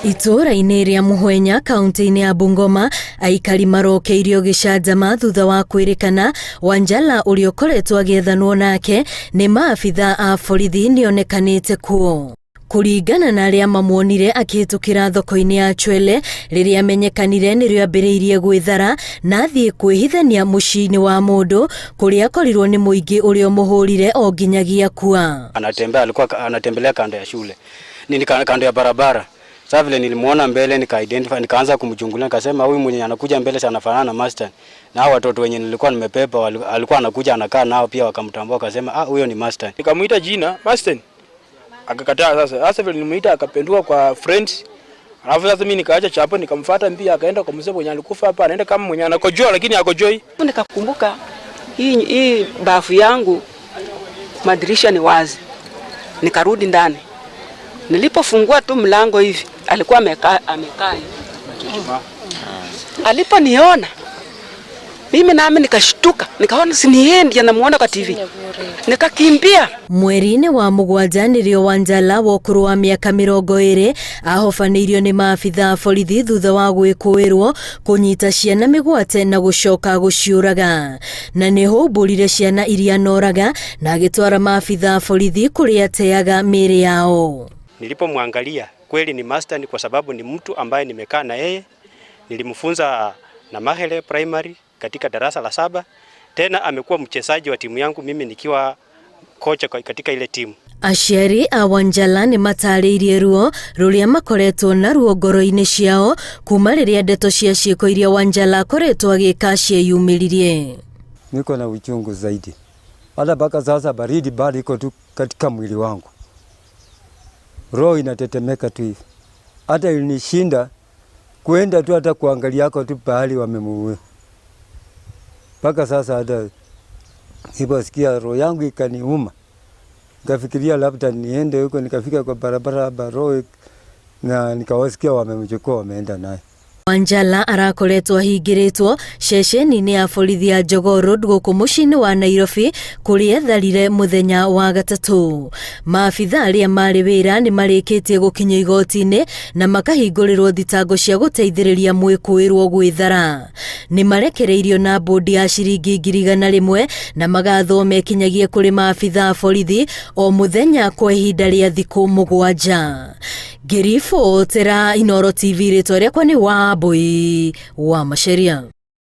Itũra-inĩ rĩa Mũhwenya kaunti-inĩ ya Bungoma aikari marokeirio gĩcanjama thutha wa kwĩrĩkana Wanjala ũrĩa ũkoretwo agĩethanwo nake nĩ maabitha a borithi nĩonekanĩte kuo. Kũringana na arĩa mamuonire akĩhĩtũkĩra thoko-inĩ ya Chwele rĩrĩa amenyekanire nĩrĩo ambĩrĩirie gwĩthara na athiĩ kwĩhithania mũciĩ-inĩ wa mũndũ kũrĩa akorirwo nĩ mũingĩ ũrĩa ũmũhũrire o nginyagia kua. Alikuwa anatembelea kando ya shule, kando ya barabara. Sasa vile nilimuona mbele nikaanza kumchungulia, nikasema huyu mwenye anakuja mbele sana anafanana na Masten. Na hao watoto wenye nilikuwa nimepepa alikuwa anakuja anakaa nao pia wakamtambua, wakasema huyo ni Masten. Nikamuita jina Masten. Akakataa sasa vile nilimuita akapendua kwa friends. Alafu sasa mimi nikaacha chapo nikamfuata mbia akaenda kwa mzee mwenye alikufa hapa, anaenda kama mwenye anakojoa lakini hakojoi. Nikakumbuka hii bafu yangu madirisha ni wazi. Nikarudi ndani. Nilipofungua tu mlango hivi alikuwa amekaa aliponiona mimi nami nikashtuka, nikaona siniendi anamuona kwa TV. Nikakimbia. Mweri-inĩ wa mũgwanja nĩrĩo Wanjala wa ũkũrũ wa mĩaka 20 ahofanĩirio nĩ maabitha a borithi thutha wa gwĩkũĩrwo kũnyita ciana mĩgwate na gũcoka gũciũraga. Na nĩho mbũrire ciana iria noraga na agĩtwara maabitha a borithi kũrĩa ateaga mĩĩrĩ yao. Nilipomwangalia kweli ni Masten kwa sababu ni mtu ambaye nimekaa na yeye. Nilimfunza na Mahele primary katika darasa la 7. Tena amekuwa mchezaji wa timu yangu mimi nikiwa kocha katika ile timu. Aciari a Wanjala nĩ matarĩirie ruo rũrĩa makoretwo na ruo ngoro-inĩ ciao kuma rĩrĩa ndeto cia ciĩko iria Wanjala akoretwo agĩka cieyumĩririe. Niko na uchungu zaidi. Hata mpaka sasa baridi bado iko tu katika mwili wangu. Roho inatetemeka tu hivi. Hata ilinishinda kwenda tu hata kuangalia yako tu pahali wamemuua. Mpaka sasa hata niliposikia roho yangu ikaniuma. Nikafikiria labda niende huko, nikafika kwa barabara hapa roho na nikawasikia wamemchukua wameenda naye. Wanjala arakoretwo ahingĩrĩtwo ceceni-inĩ ya borithi ya Jogoo Road gũkũ mũciĩ-inĩ wa Nairobi kũrĩa etharire mũthenya wa gatatũ. Maabitha arĩa marĩ wĩra nĩ marĩkĩtie gũkinyio igoti-inĩ na makahingũrĩrwo thitango cia gũteithĩrĩria mwĩkũĩrwo gwĩthara. Nĩ marekereirio na bondi ya ciringi 100 na magathwo mekinyagie kũrĩ maabitha a borithi o mũthenya kwa ihinda rĩa thikũ 7. Ngĩribotera Inooro TV rĩtwa rĩakwa nĩ Wambui wa Macharia.